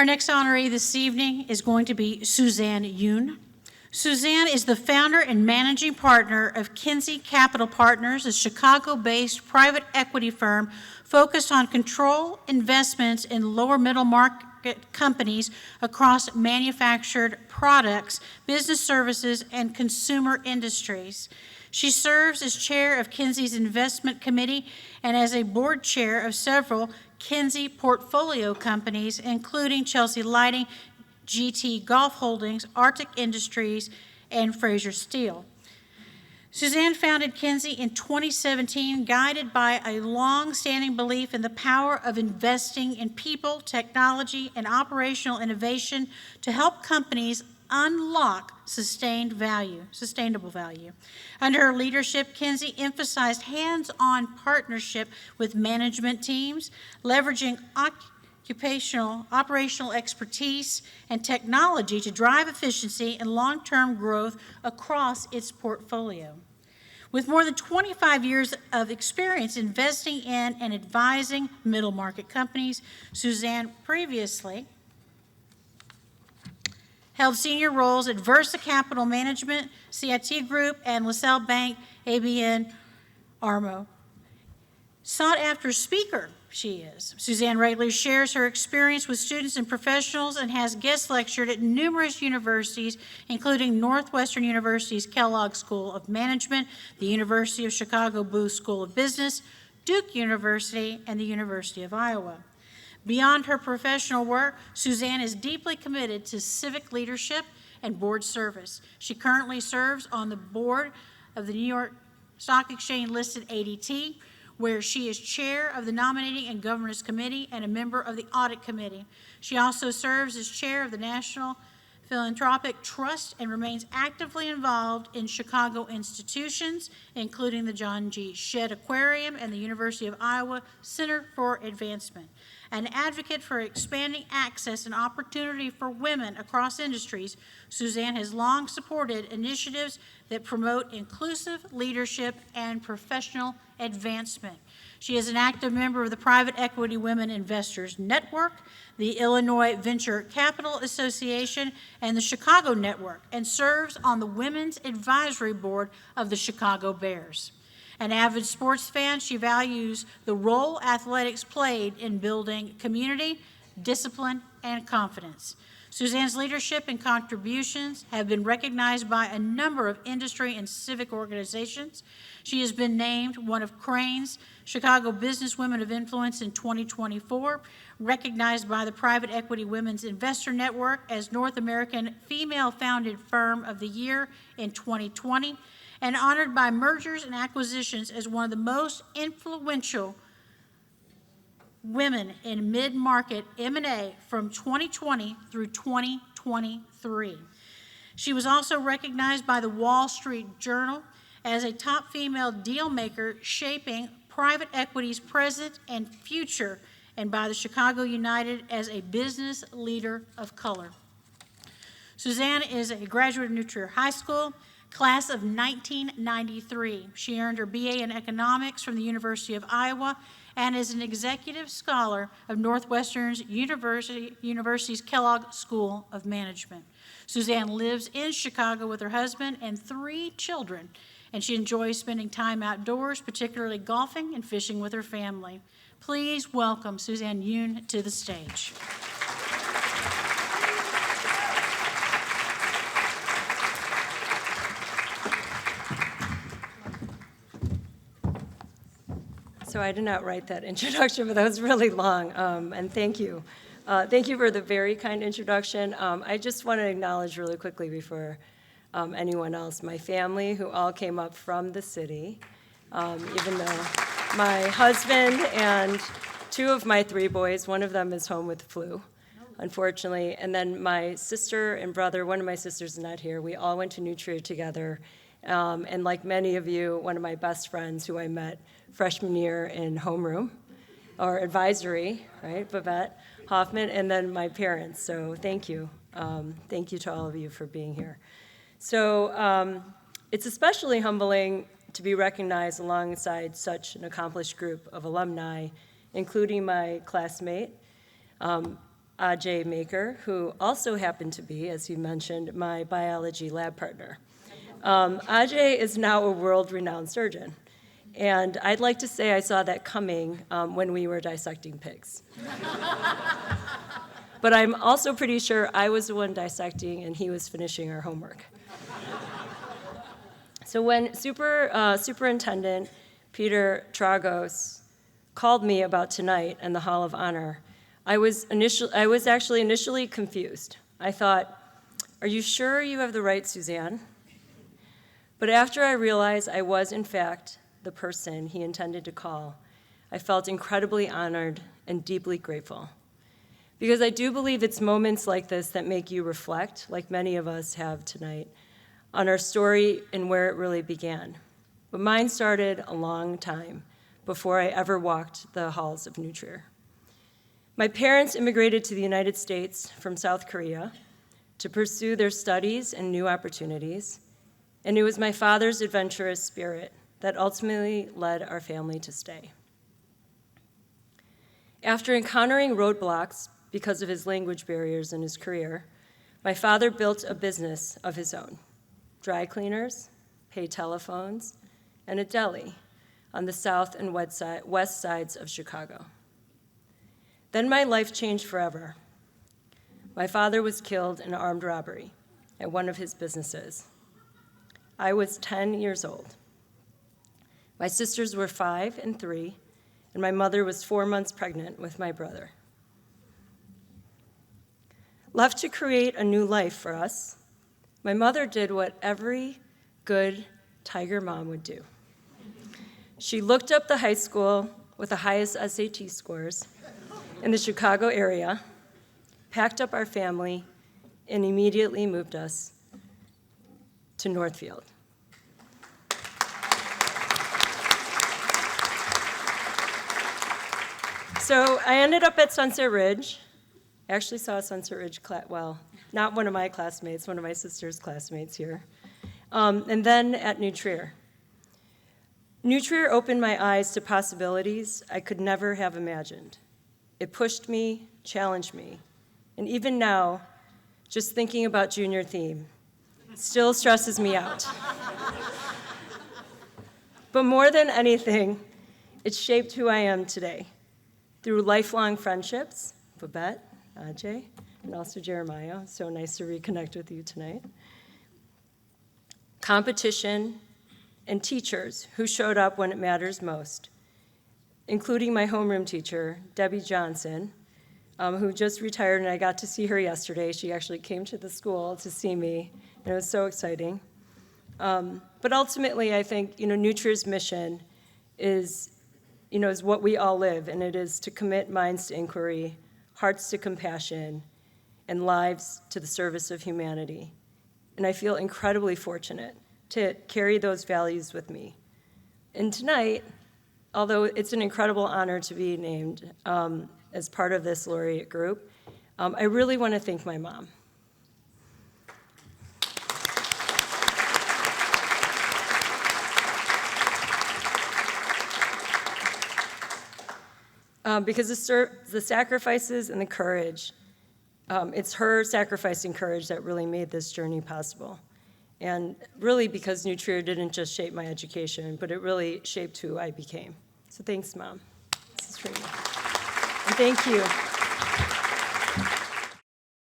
Our next honoree this evening is going to be Suzanne Yoon. Suzanne is the founder and managing partner of Kinzie Capital Partners, a Chicago-based private equity firm focused on control investments in lower middle market companies across manufactured products, business services, and consumer industries. She serves as chair of Kinzie's investment committee and as a board chair of several Kinzie portfolio companies, including Chelsea Lighting, GT Golf Holdings, Arctic Industries, and Fraser Steel. Suzanne founded Kinzie in 2017, guided by a long-standing belief in the power of investing in people, technology, and operational innovation to help companies unlock sustainable value. Under her leadership, Kinzie emphasized hands-on partnership with management teams, leveraging operational expertise and technology to drive efficiency and long-term growth across its portfolio. With more than 25 years of experience investing in and advising middle market companies, Suzanne previously held senior roles at Versa Capital Management, CIT Group, and LaSalle Bank, ABN AMRO. Sought after speaker she is. Suzanne regularly shares her experience with students and professionals and has guest lectured at numerous universities, including Northwestern University's Kellogg School of Management, the University of Chicago Booth School of Business, Duke University, and the University of Iowa. Beyond her professional work, Suzanne is deeply committed to civic leadership and board service. She currently serves on the board of the New York Stock Exchange-listed ADT, where she is chair of the Nominating and Governance Committee and a member of the Audit Committee. She also serves as chair of the National Philanthropic Trust and remains actively involved in Chicago institutions, including the John G. Shedd Aquarium and the University of Iowa Center for Advancement. An advocate for expanding access and opportunity for women across industries, Suzanne has long supported initiatives that promote inclusive leadership and professional advancement. She is an active member of the Private Equity Women Investors Network, the Illinois Venture Capital Association, and the Chicago Network, and serves on the Women's Advisory Board of the Chicago Bears. An avid sports fan, she values the role athletics played in building community, discipline, and confidence. Suzanne's leadership and contributions have been recognized by a number of industry and civic organizations. She has been named one of Crain's Chicago Business Women of Influence in 2024, recognized by the Private Equity Women's Investor Network as North American Female-Founded Firm of the Year in 2020, and honored by Mergers and Acquisitions as one of the most influential women in mid-market M&A from 2020 through 2023. She was also recognized by the Wall Street Journal as a top female deal maker shaping private equity's present and future, and by the Chicago United as a business leader of color. Suzanne is a graduate of New Trier High School, class of 1993. She earned her BA in economics from the University of Iowa and is an executive scholar of Northwestern University's Kellogg School of Management. Suzanne lives in Chicago with her husband and 3 children, and she enjoys spending time outdoors, particularly golfing and fishing with her family. Please welcome Suzanne Yoon to the stage. So I did not write that introduction, but that was really long, and thank you. Thank you for the very kind introduction. I just want to acknowledge really quickly before anyone else, my family who all came up from the city, even though my husband and 2 of my 3 boys, one of them is home with the flu, unfortunately, and then my sister and brother, one of my sisters is not here, we all went to New Trier together, and like many of you, one of my best friends who I met freshman year in homeroom, or advisory, right, Babette Hoffman, and then my parents, so thank you. Thank you to all of you for being here. So it's especially humbling to be recognized alongside such an accomplished group of alumni, including my classmate. Ajay Maker, who also happened to be, as he mentioned, my biology lab partner. Ajay is now a world-renowned surgeon, and I'd like to say I saw that coming when we were dissecting pigs. But I'm also pretty sure I was the one dissecting and he was finishing our homework. So when Superintendent Peter Tragos called me about tonight and the Hall of Honor, I was actually initially confused. I thought, are you sure you have the right Suzanne? But after I realized I was, in fact, the person he intended to call, I felt incredibly honored and deeply grateful. Because I do believe it's moments like this that make you reflect, like many of us have tonight, on our story and where it really began. But mine started a long time before I ever walked the halls of New Trier. My parents immigrated to the United States from South Korea to pursue their studies and new opportunities, and it was my father's adventurous spirit that ultimately led our family to stay. After encountering roadblocks because of his language barriers in his career, my father built a business of his own: dry cleaners, pay telephones, and a deli on the south and west sides of Chicago. Then my life changed forever. My father was killed in an armed robbery at one of his businesses. I was 10 years old. My sisters were 5 and 3, and my mother was 4 months pregnant with my brother. Left to create a new life for us, my mother did what every good Tiger mom would do. She looked up the high school with the highest SAT scores in the Chicago area, packed up our family, and immediately moved us to Northfield. So I ended up at Sunset Ridge. I actually saw Sunset Ridge, not one of my classmates, one of my sister's classmates here. And then at New Trier. New Trier opened my eyes to possibilities I could never have imagined. It pushed me, challenged me, and even now, just thinking about junior theme still stresses me out. But more than anything, it shaped who I am today through lifelong friendships, Babette, Ajay, and also Jeremiah. So nice to reconnect with you tonight. Competition, and teachers who showed up when it matters most, including my homeroom teacher, Debbie Johnson, who just retired, and I got to see her yesterday. She actually came to the school to see me, and it was so exciting. But ultimately, I think, New Trier's mission is what we all live, and it is to commit minds to inquiry, hearts to compassion, and lives to the service of humanity. And I feel incredibly fortunate to carry those values with me. And tonight, although it's an incredible honor to be named as part of this laureate group, I really want to thank my mom. Because the sacrifices and the courage, it's her sacrifice and courage that really made this journey possible. And really because New Trier didn't just shape my education, but it really shaped who I became. So thanks, Mom. This is for you. And thank you.